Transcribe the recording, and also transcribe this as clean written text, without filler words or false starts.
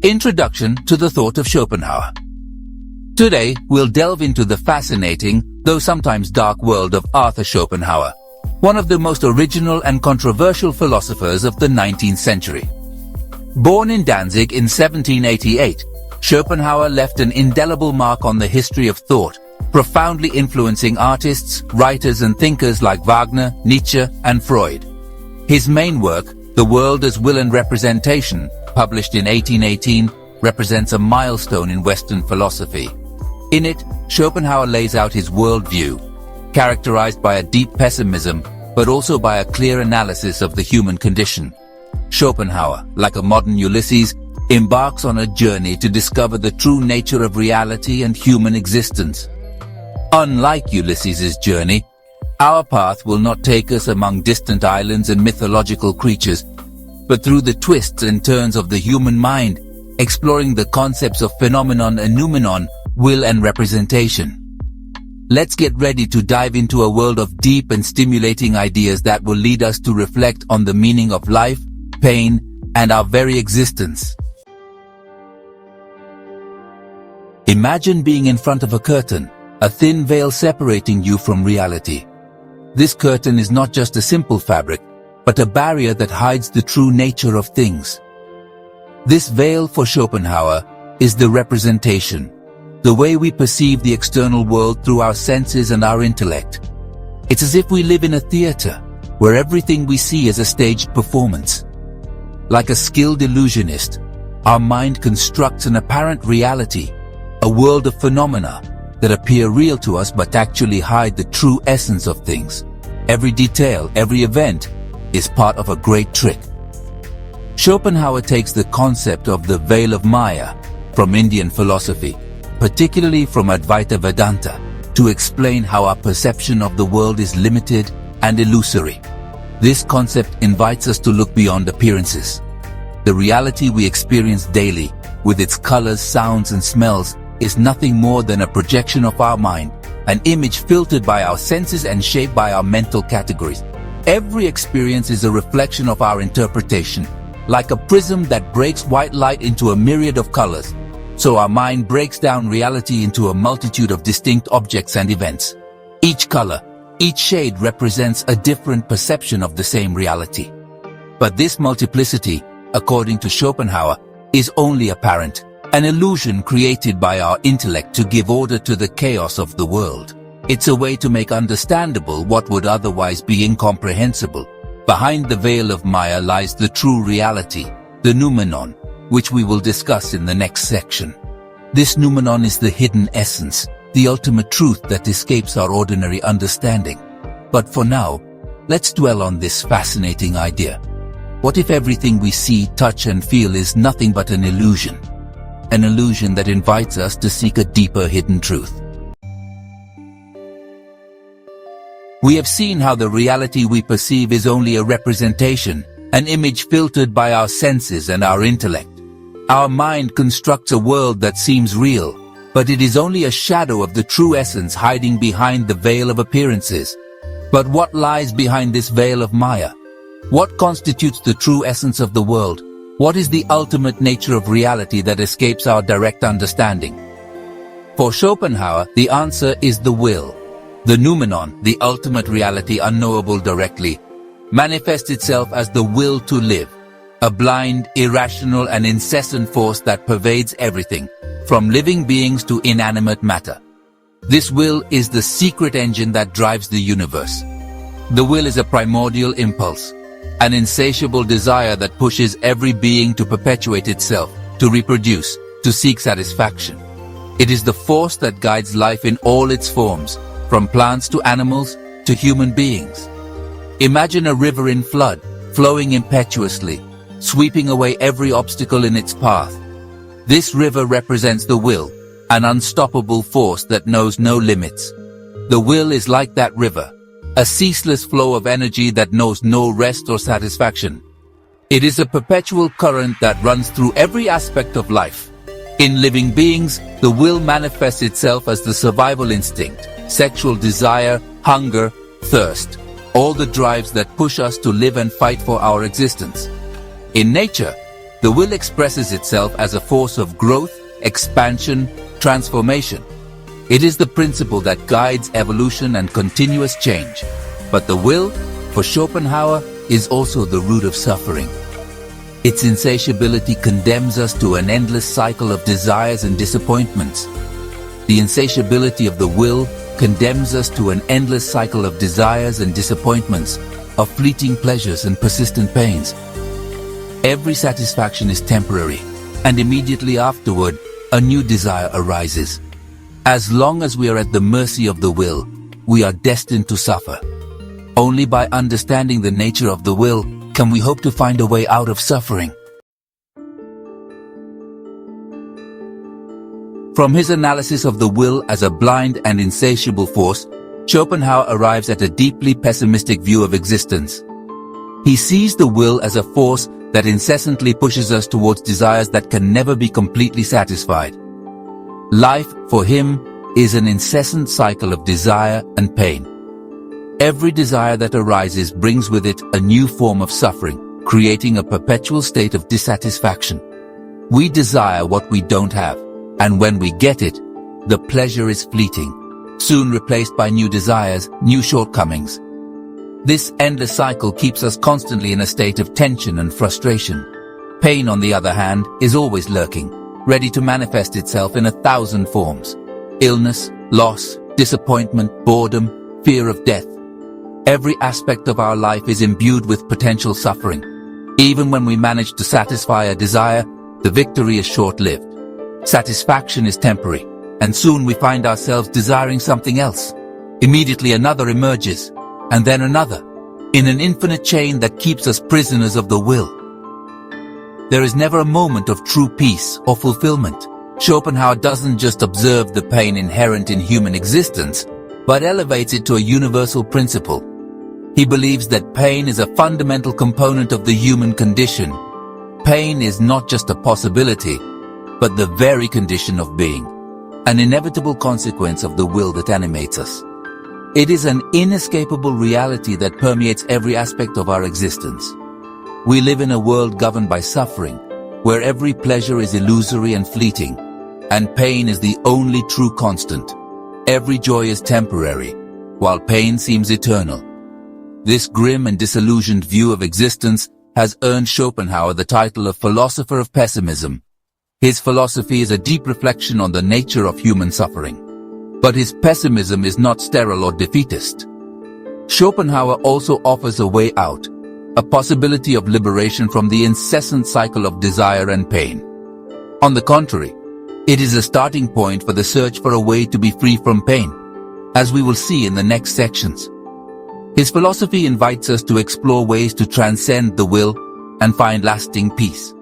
Introduction to the Thought of Schopenhauer. Today, we'll delve into the fascinating, though sometimes dark world of Arthur Schopenhauer, one of the most original and controversial philosophers of the 19th century. Born in Danzig in 1788, Schopenhauer left an indelible mark on the history of thought, profoundly influencing artists, writers and thinkers like Wagner, Nietzsche and Freud. His main work, The World as Will and Representation, published in 1818, represents a milestone in Western philosophy. In it, Schopenhauer lays out his worldview, characterized by a deep pessimism, but also by a clear analysis of the human condition. Schopenhauer, like a modern Ulysses, embarks on a journey to discover the true nature of reality and human existence. Unlike Ulysses' journey, our path will not take us among distant islands and mythological creatures, but through the twists and turns of the human mind, exploring the concepts of phenomenon and noumenon, will and representation. Let's get ready to dive into a world of deep and stimulating ideas that will lead us to reflect on the meaning of life, pain, and our very existence. Imagine being in front of a curtain, a thin veil separating you from reality. This curtain is not just a simple fabric, but a barrier that hides the true nature of things. This veil for Schopenhauer is the representation, the way we perceive the external world through our senses and our intellect. It's as if we live in a theater, where everything we see is a staged performance. Like a skilled illusionist, our mind constructs an apparent reality, a world of phenomena that appear real to us but actually hide the true essence of things. Every detail, every event, is part of a great trick. Schopenhauer takes the concept of the veil of Maya from Indian philosophy, particularly from Advaita Vedanta, to explain how our perception of the world is limited and illusory. This concept invites us to look beyond appearances. The reality we experience daily, with its colors, sounds and smells, is nothing more than a projection of our mind, an image filtered by our senses and shaped by our mental categories. Every experience is a reflection of our interpretation, like a prism that breaks white light into a myriad of colors. So our mind breaks down reality into a multitude of distinct objects and events. Each color, each shade represents a different perception of the same reality. But this multiplicity, according to Schopenhauer, is only apparent, an illusion created by our intellect to give order to the chaos of the world. It's a way to make understandable what would otherwise be incomprehensible. Behind the veil of Maya lies the true reality, the noumenon, which we will discuss in the next section. This noumenon is the hidden essence, the ultimate truth that escapes our ordinary understanding. But for now, let's dwell on this fascinating idea. What if everything we see, touch and feel is nothing but an illusion? An illusion that invites us to seek a deeper hidden truth. We have seen how the reality we perceive is only a representation, an image filtered by our senses and our intellect. Our mind constructs a world that seems real, but it is only a shadow of the true essence hiding behind the veil of appearances. But what lies behind this veil of Maya? What constitutes the true essence of the world? What is the ultimate nature of reality that escapes our direct understanding? For Schopenhauer, the answer is the will. The noumenon, the ultimate reality unknowable directly, manifests itself as the will to live, a blind, irrational and incessant force that pervades everything, from living beings to inanimate matter. This will is the secret engine that drives the universe. The will is a primordial impulse, an insatiable desire that pushes every being to perpetuate itself, to reproduce, to seek satisfaction. It is the force that guides life in all its forms, from plants to animals to human beings. Imagine a river in flood, flowing impetuously, sweeping away every obstacle in its path. This river represents the will, an unstoppable force that knows no limits. The will is like that river, a ceaseless flow of energy that knows no rest or satisfaction. It is a perpetual current that runs through every aspect of life. In living beings, the will manifests itself as the survival instinct, sexual desire, hunger, thirst, all the drives that push us to live and fight for our existence. In nature, The will expresses itself as a force of growth, expansion, transformation. It is the principle that guides evolution and continuous change. But the will, for Schopenhauer, is also the root of suffering. Its insatiability condemns us to an endless cycle of desires and disappointments. The insatiability of the will condemns us to an endless cycle of desires and disappointments, of fleeting pleasures and persistent pains. Every satisfaction is temporary, and immediately afterward, a new desire arises. As long as we are at the mercy of the will, we are destined to suffer. Only by understanding the nature of the will can we hope to find a way out of suffering. From his analysis of the will as a blind and insatiable force, Schopenhauer arrives at a deeply pessimistic view of existence. He sees the will as a force that incessantly pushes us towards desires that can never be completely satisfied. Life, for him, is an incessant cycle of desire and pain. Every desire that arises brings with it a new form of suffering, creating a perpetual state of dissatisfaction. We desire what we don't have, and when we get it, the pleasure is fleeting, soon replaced by new desires, new shortcomings. This endless cycle keeps us constantly in a state of tension and frustration. Pain, on the other hand, is always lurking, ready to manifest itself in 1,000 forms. Illness, loss, disappointment, boredom, fear of death. Every aspect of our life is imbued with potential suffering. Even when we manage to satisfy a desire, the victory is short-lived. Satisfaction is temporary, and soon we find ourselves desiring something else. Immediately another emerges, and then another, in an infinite chain that keeps us prisoners of the will. There is never a moment of true peace or fulfillment. Schopenhauer doesn't just observe the pain inherent in human existence, but elevates it to a universal principle. He believes that pain is a fundamental component of the human condition. Pain is not just a possibility, but the very condition of being, an inevitable consequence of the will that animates us. It is an inescapable reality that permeates every aspect of our existence. We live in a world governed by suffering, where every pleasure is illusory and fleeting, and pain is the only true constant. Every joy is temporary, while pain seems eternal. This grim and disillusioned view of existence has earned Schopenhauer the title of philosopher of pessimism. His philosophy is a deep reflection on the nature of human suffering. But his pessimism is not sterile or defeatist. Schopenhauer also offers a way out, a possibility of liberation from the incessant cycle of desire and pain. On the contrary, it is a starting point for the search for a way to be free from pain, as we will see in the next sections. His philosophy invites us to explore ways to transcend the will and find lasting peace.